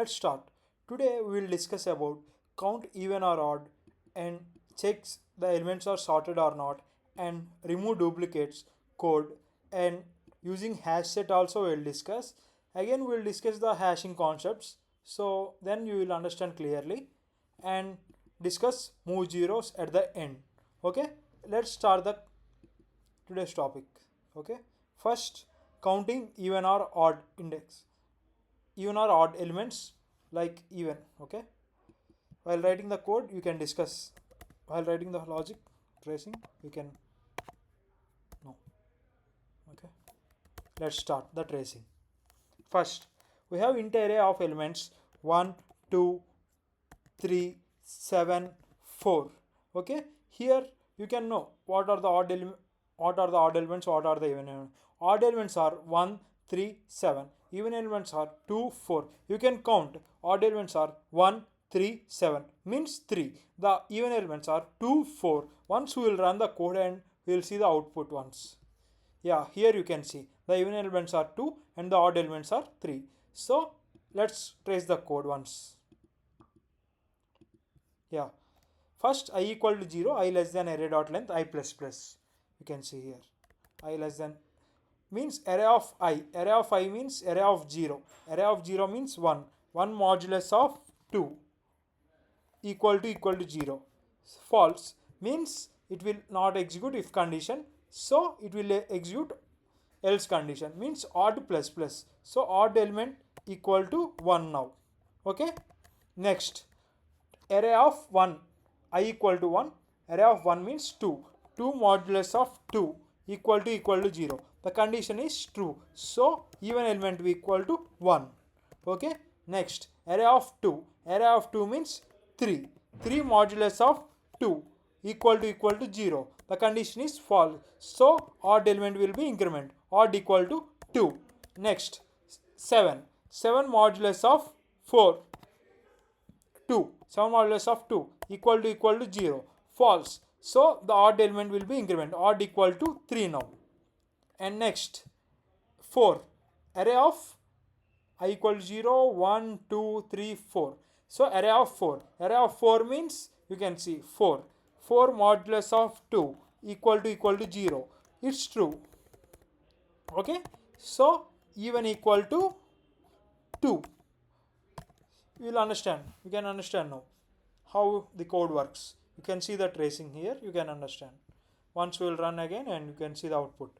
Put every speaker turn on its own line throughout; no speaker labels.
Let's start. Today we will discuss about count even or odd and checks the elements are sorted or not and remove duplicates code and using HashSet also we will discuss. Again we will discuss the hashing concepts so then you will understand clearly and discuss move zeros at the end. Okay, let's start the today's topic. Okay, first counting even or odd index, even or odd elements like even. Okay, while writing the code you can discuss, while writing the logic tracing you can know. Okay, let's start the tracing. First we have int array of elements 1 2 3 7 4. Okay, here you can know what are the what are the odd elements, what are the even elements. Odd elements are 1 3 7, even elements are 2 4. You can count. Odd elements are 1 3 7 means 3. The even elements are 2 4. Once we will run the code and we will see the output once. Yeah, here you can see the even elements are 2 and the odd elements are 3. So let's trace the code once. Yeah, first I equal to 0, I less than array dot length I plus plus. You can see here I less than means array of I. Array of I means array of 0. Array of 0 means 1. 1 modulus of 2 equal to 0. False means it will not execute if condition, so it will execute else condition, means odd plus plus. So odd element equal to 1 now. Okay, next array of 1 I equal to 1. Array of 1 means 2. 2 modulus of 2 equal to 0. The condition is true, so even element will equal to 1. Okay, next array of 2. Array of 2 means 3. 3 modulus of 2 equal to 0. The condition is false, so odd element will be increment. Odd equal to 2. Next 7. 7 modulus of 4 2. 7 modulus of 2 equal to 0. False, so the odd element will be increment. Odd equal to 3 now. And next 4. Array of I equal to 0 1 2 3 4. So array of 4. Array of 4 means you can see 4. 4 modulus of 2 equal to 0. It's true. Okay, so even equal to 2. You will understand, you can understand now how the code works. You can see the tracing here, you can understand. Once we will run again and you can see the output.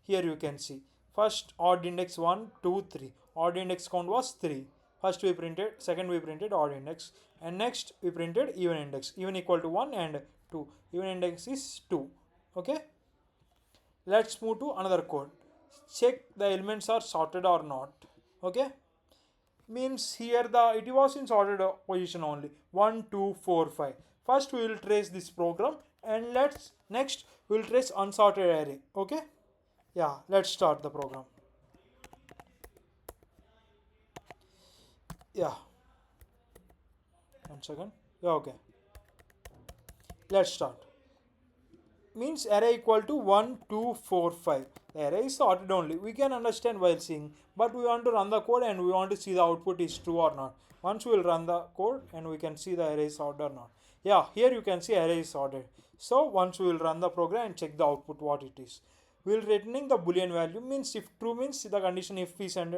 Here you can see first odd index 1 2 3. Odd index count was 3. First we printed, second we printed odd index, and next we printed even index. Even equal to 1 and 2. Even index is 2. Okay, let's move to another code. Check the elements are sorted or not. Okay, means here it was in sorted position only 1 2 4 5. First we will trace this program and next we will trace unsorted array. Okay, yeah, let's start the program. Yeah, 1 second. Yeah, okay, let's start. Means array equal to 1 2 4 5. The array is sorted only, we can understand while seeing, but we want to run the code and we want to see the output is true or not. Once we will run the code and we can see the array is sorted or not. Yeah, here you can see array is sorted. So once we will run the program and check the output what it is, we will returning the boolean value. Means if true means the condition if is and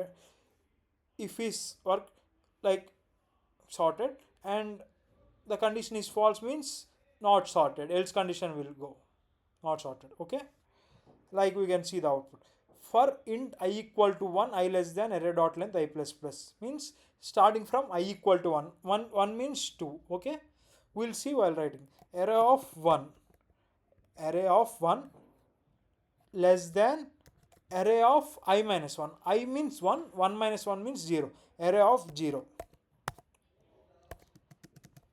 if is work like sorted, and the condition is false means not sorted, else condition will go not sorted. Okay, like we can see the output. For int I equal to 1, I less than array dot length I plus plus, means starting from I equal to 1. 1 means 2. Okay, we'll see while writing. Array of 1. Array of 1 less than array of I minus 1. I means 1. 1 minus 1 means 0. Array of 0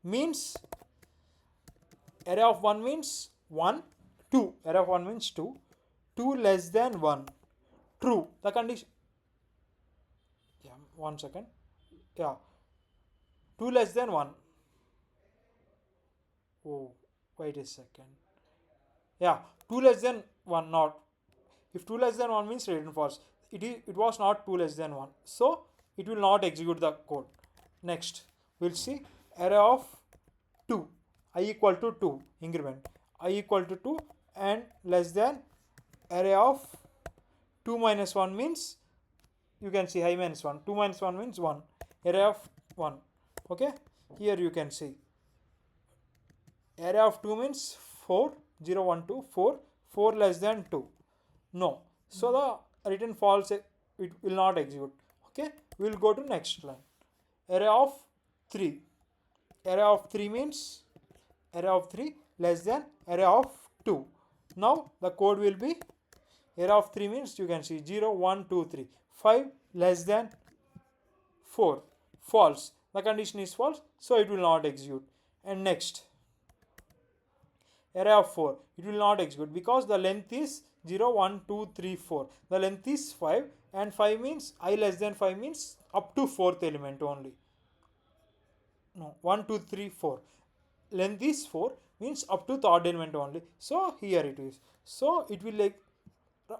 means array of 1 means 1 2. Array of 1 means 2. 2 less than 1. True. The condition. Yeah, 1 second. Yeah. 2 less than 1. Oh, wait a second. Yeah, 2 less than 1 not. If 2 less than 1 means return false. It was not 2 less than 1. So it will not execute the code. Next we'll see array of 2, I equal to 2 increment, I equal to 2 and less than array of 2 minus 1 means you can see I minus 1, 2 minus 1 means 1, array of 1. Okay, here you can see array of 2 means 4, 0 1 2 4, 4 less than 2, no, so the return false, it will not execute. Okay, we will go to next line, array of 3, array of 3 means array of 3 less than array of 2. Now the code will be array of 3 means you can see 0 1 2 3, 5 less than 4, false, the condition is false, so it will not execute. And next array of 4, it will not execute because the length is 0 1 2 3 4, the length is 5 and 5 means I less than 5 means up to 4th element only, no 1 2 3 4, length is 4 means up to third element only, so here it is, so it will like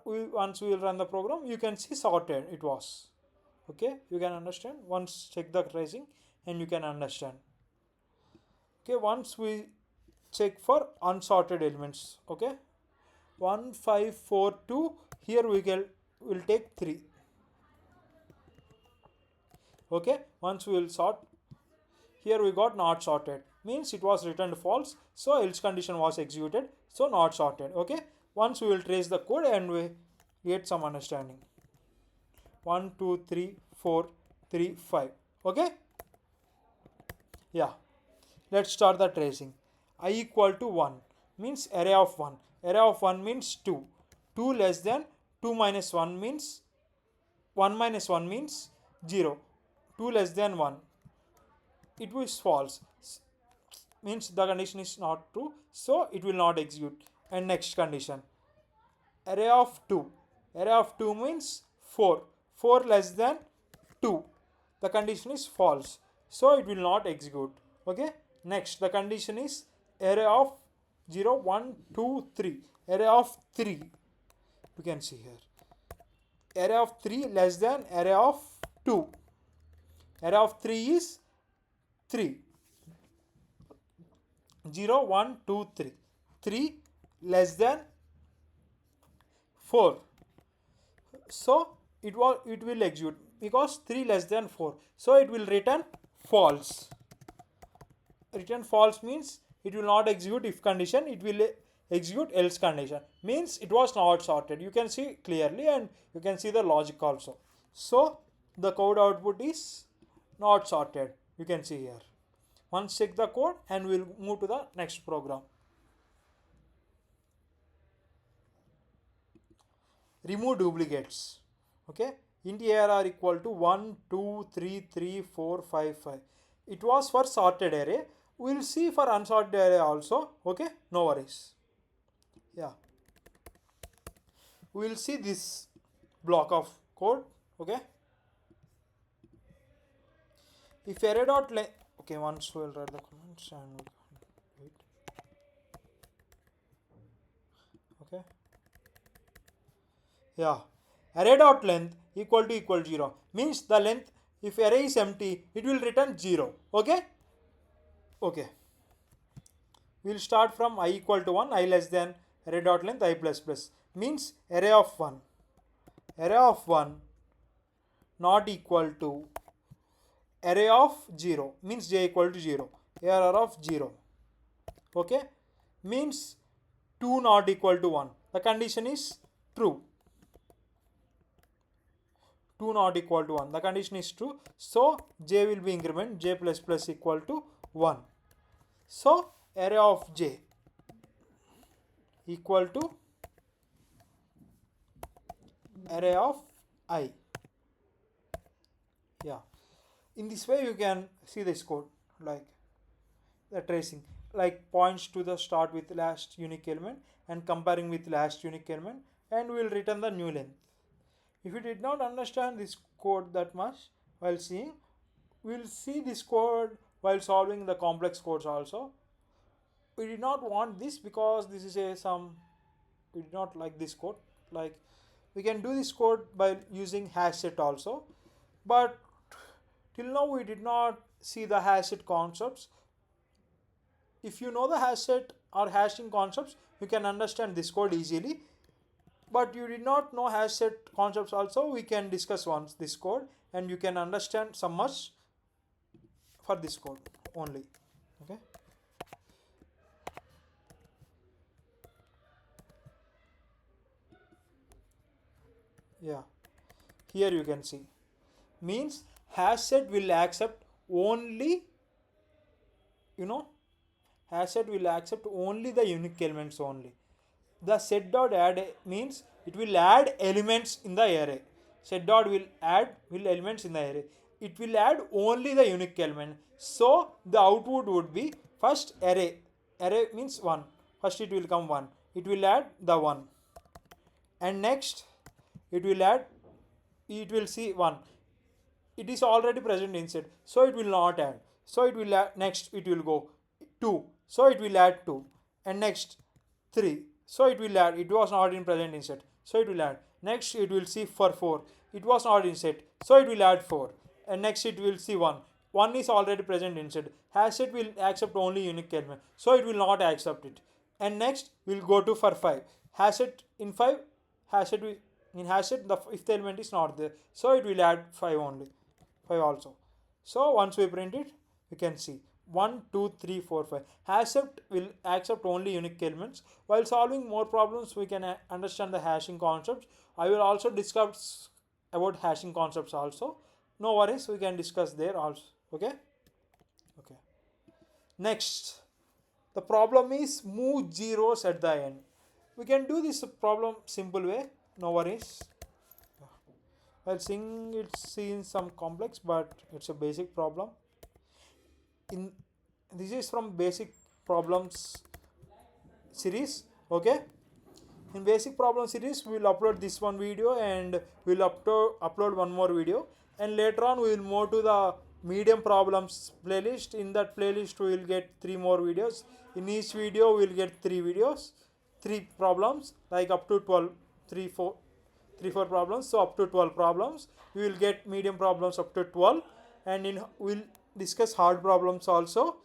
once we will run the program you can see sorted it was. Okay, you can understand, once check the tracing and you can understand. Okay, once we check for unsorted elements, okay, 1 5 4 2, here we will take 3. Okay, once we will sort, here we got not sorted means it was returned false, so else condition was executed, so not sorted. Okay, once we will trace the code and we get some understanding. 1 2 3 4 3 5. Okay, yeah, let's start the tracing. I equal to 1 means array of 1, array of 1 means 2, 2 less than 2 minus 1 means 1 minus 1 means 0, 2 less than 1, it was false means the condition is not true, so it will not execute. And next condition, array of 2, array of 2 means 4, 4 less than 2, the condition is false, so it will not execute. Okay, next the condition is array of 0 1 2 3, array of 3, you can see here array of 3 less than array of 2, array of 3 is 3, 0 1 2 3, 3 less than 4, so it will execute because 3 less than 4, so it will return false. Return false means it will not execute if condition, it will execute else condition, means it was not sorted, you can see clearly and you can see the logic also. So the code output is not sorted, you can see here. Once check the code and we'll move to the next program. Remove duplicates. Okay, int arr equal to 1 2 3 3 4 5 5, it was for sorted array, we'll see for unsorted array also. Okay, no worries. Yeah, we will see this block of code. Okay, if array dot length, okay, once we'll write the comments and we'll do it. Okay, yeah, array dot length equal to 0 means the length, if array is empty it will return 0. Okay, okay, we'll start from I equal to 1, I less than array dot length I plus plus, means array of 1, array of 1 not equal to array of 0 means j equal to 0, arr of 0. Okay, means 2 not equal to 1, the condition is true, 2 not equal to 1, the condition is true, so j will be increment j plus plus equal to 1, so array of j equal to array of I. Yeah, in this way you can see this code, like the tracing, like points to the start with last unique element and comparing with last unique element, and we will return the new length. If you did not understand this code that much while seeing, we will see this code while solving the complex codes also. We did not want this because this is we did not like this code, like we can do this code by using HashSet also, but till now we did not see the HashSet concepts. If you know the HashSet or hashing concepts, you can understand this code easily. But you did not know HashSet concepts also, we can discuss once this code and you can understand some much for this code only. Okay. Yeah. Here you can see. Means HashSet will accept only, you know, HashSet will accept only the unique elements only. The set dot add means it will add elements in the array. Set dot will elements in the array. It will add only the unique element. So the output would be first array. Array means 1. First it will come 1. It will add the 1. And next it will add, it will see 1. It is already present inside, so it will not add. So it will add, next it will go 2, so it will add 2. And next 3, so it will add, it was not in present inside, so it will add. Next it will see for 4, it was not inside, so it will add 4. And next it will see 1, 1 is already present inside. HashSet will accept only unique element, so it will not accept it. And next we'll go to for 5. HashSet in 5, HashSet will, in HashSet the if the element is not there, so it will add 5 only, 5 also. So once we print it, we can see 1, 2, 3, 4, 5. HashSet will accept only unique elements. While solving more problems, we can understand the hashing concepts. I will also discuss about hashing concepts also. No worries, we can discuss there also. Okay. Okay. Next, the problem is move zeros at the end. We can do this problem simple way. No worries. While seeing it seems some complex, but it's a basic problem. In this is from basic problems series. Okay. In basic problem series, we will upload this one video and we will upload one more video. And later on, we will move to the medium problems playlist. In that playlist, we will get 3 more videos. In each video, we will get 3 videos, 3 problems, like up to 12, 3, 4, 3, 4 problems. So up to 12 problems. We will get medium problems up to 12, and we'll discuss hard problems also.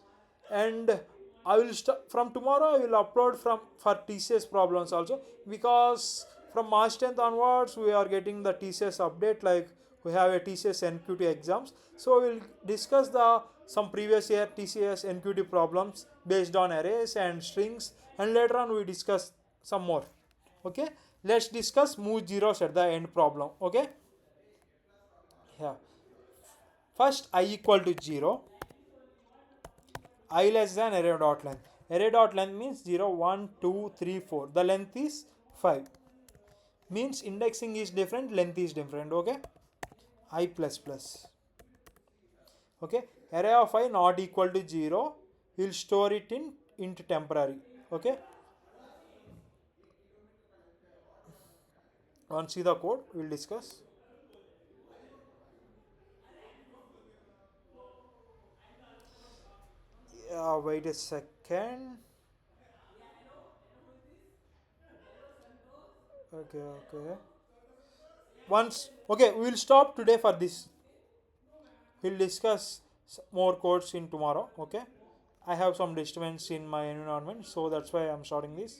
And I will from tomorrow I will upload for TCS problems also, because from March 10th onwards we are getting the TCS update, like we have a TCS NQT exams. So we will discuss the some previous year TCS NQT problems based on arrays and strings, and later on we discuss some more. Okay, let's discuss move zeros at the end problem. Okay. Yeah. First I equal to 0, I less than array dot length. Array dot length means 0, 1, 2, 3, 4. The length is 5. Means indexing is different, length is different. Okay. I plus plus. Okay. Array of I not equal to 0. We'll store it in int temporary. Okay. Once see the code, we'll discuss. Wait a second. Okay, okay. Once, okay, we will stop today for this. We'll discuss more codes in tomorrow. Okay. I have some disturbance in my environment, so that's why I'm starting this.